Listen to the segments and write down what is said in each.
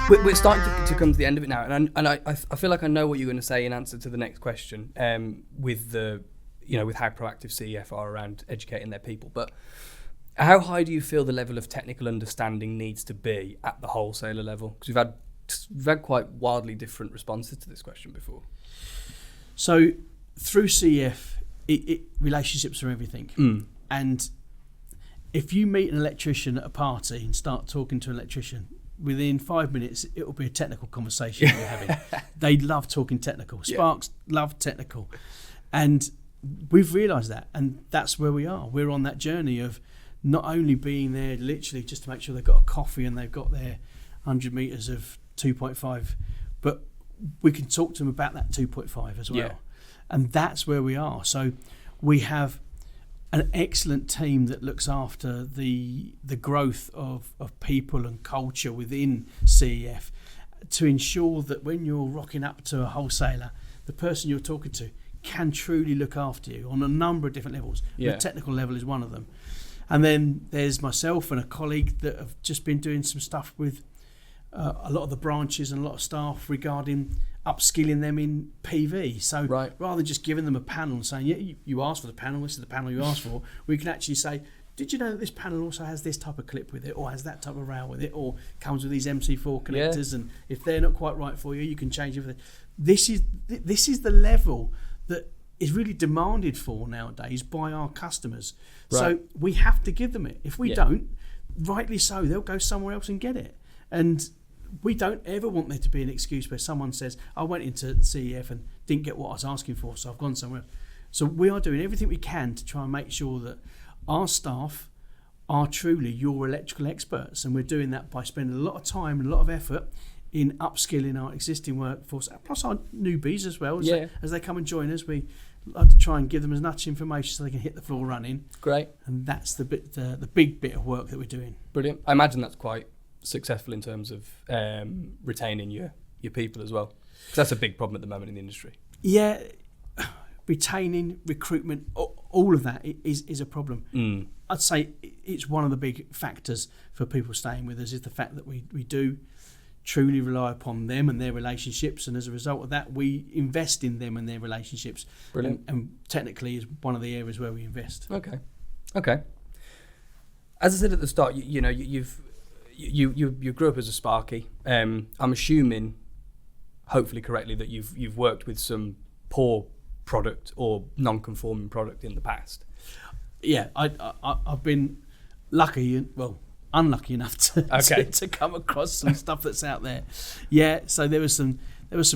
We're starting to come to the end of it now, and I feel like I know what you're going to say in answer to the next question. With how proactive CEF are around educating their people, but how high do you feel the level of technical understanding needs to be at the wholesaler level? Because we've had quite wildly different responses to this question before. So through CEF, relationships are everything, and if you meet an electrician at a party and start talking to an electrician, within 5 minutes, it will be a technical conversation you're having. They love talking technical. Sparks love technical. And we've realised that. And that's where we are. We're on that journey of not only being there literally just to make sure they've got a coffee and they've got their 100 metres of 2.5, but we can talk to them about that 2.5 as well. Yeah. And that's where we are. So we have an excellent team that looks after the growth of people and culture within CEF to ensure that when you're rocking up to a wholesaler, the person you're talking to can truly look after you on a number of different levels. Yeah. The technical level is one of them. And then there's myself and a colleague that have just been doing some stuff with a lot of the branches and a lot of staff regarding upskilling them in PV. So rather than just giving them a panel and saying, yeah, you asked for the panel, this is the panel you asked for, we can actually say, did you know that this panel also has this type of clip with it, or has that type of rail with it, or comes with these MC4 connectors, and if they're not quite right for you, you can change everything. This is the level that is really demanded for nowadays by our customers. Right. So we have to give them it. If we don't, rightly so, they'll go somewhere else and get it. And we don't ever want there to be an excuse where someone says, I went into CEF and didn't get what I was asking for, so I've gone somewhere else. So we are doing everything we can to try and make sure that our staff are truly your electrical experts, and we're doing that by spending a lot of time and a lot of effort in upskilling our existing workforce, plus our newbies as well. As they come and join us, we like to try and give them as much information so they can hit the floor running. Great. And that's the big bit of work that we're doing. Brilliant. I imagine that's quite successful in terms of retaining your people as well, because that's a big problem at the moment in the industry. Yeah, retaining, recruitment, all of that is a problem. I'd say it's one of the big factors for people staying with us, is the fact that we do truly rely upon them and their relationships, and as a result of that, we invest in them and their relationships. Brilliant. And technically is one of the areas where we invest. Okay. As I said at the start, you grew up as a Sparky. I'm assuming, hopefully correctly, that you've worked with some poor product or non-conforming product in the past. Yeah, I've been unlucky enough to come across some stuff that's out there. Yeah, so there was some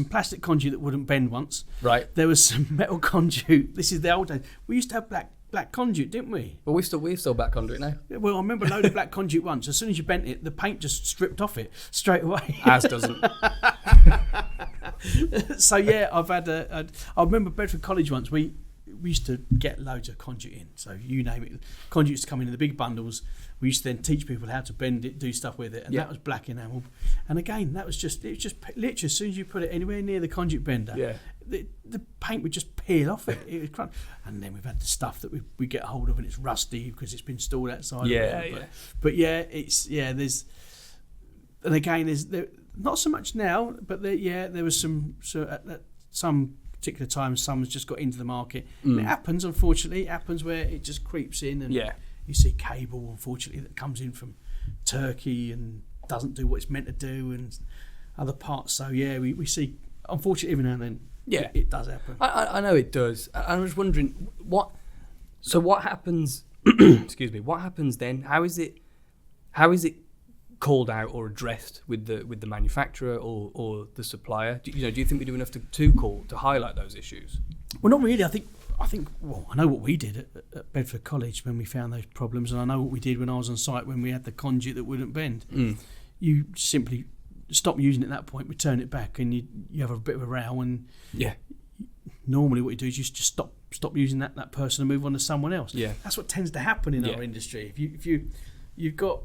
plastic conduit that wouldn't bend once. Right. There was some metal conduit. This is the old days. We used to have black conduit, didn't we? Well, we've still black conduit now. Yeah, well, I remember a load of black conduit once. As soon as you bent it, the paint just stripped off it straight away. As doesn't. So yeah, I remember Bedford College once. We used to get loads of conduit in. So you name it, conduit used to come in the big bundles. We used to then teach people how to bend it, do stuff with it, and that was black enamel. And again, it was just literally as soon as you put it anywhere near the conduit bender, the paint would just peel off it. It was crunch. And then we've had the stuff that we get hold of and it's rusty because it's been stored outside. But there's, and again, there's not so much now, but there was at some particular times, someone's just got into the market. And it happens, unfortunately. It happens where it just creeps in, and you see cable, unfortunately, that comes in from Turkey and doesn't do what it's meant to do, and other parts. So we see, unfortunately, every now and then, it does happen. I know it does. I was wondering what happens. Excuse me. What happens then? How is it called out or addressed with the manufacturer or the supplier? Do you think we do enough to highlight those issues? Well, not really. I think I know what we did at Bedford College when we found those problems, and I know what we did when I was on site when we had the conduit that wouldn't bend. You simply stop using it at that point, return it back, and you have a bit of a row. And normally what you do is you just stop using that person and move on to someone else. Yeah, that's what tends to happen in our industry. If you've got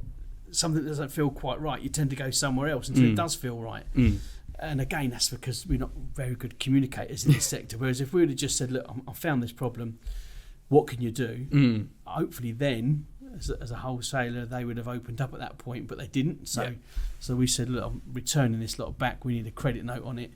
something that doesn't feel quite right, you tend to go somewhere else until it does feel right. And again, that's because we're not very good communicators in this sector. Whereas if we would have just said, look, I found this problem, what can you do? Hopefully then as a wholesaler, they would have opened up at that point, but they didn't. So, Yeah. so we said, look, I'm returning this lot back. We need a credit note on it,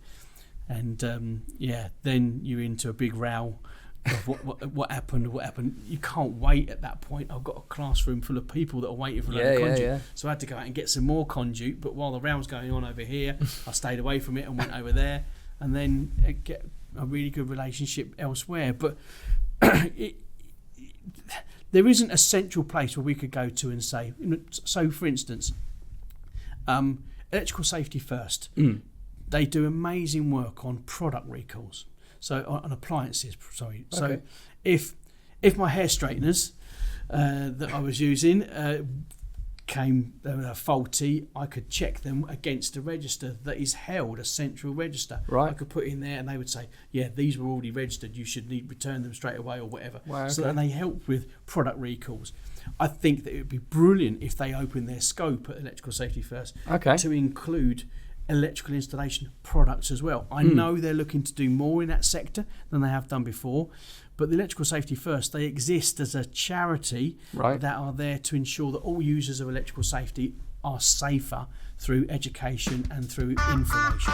and then you're into a big row of what happened. You can't wait at that point. I've got a classroom full of people that are waiting for another conduit. So I had to go out and get some more conduit. But while the row was going on over here, I stayed away from it and went over there, and then get a really good relationship elsewhere. But there isn't a central place where we could go to and say, so for instance, Electrical Safety First, they do amazing work on product recalls, so on appliances, sorry. Okay. So if my hair straighteners that I was using came faulty, I could check them against a register that is held, a central register. Right. I could put in there and they would say, yeah, these were already registered, you should return them straight away or whatever. Wow, okay. So then they help with product recalls. I think that it would be brilliant if they open their scope at Electrical Safety First to include electrical installation products as well. I know they're looking to do more in that sector than they have done before, but the Electrical Safety First, they exist as a charity that are there to ensure that all users of electrical safety are safer through education and through information.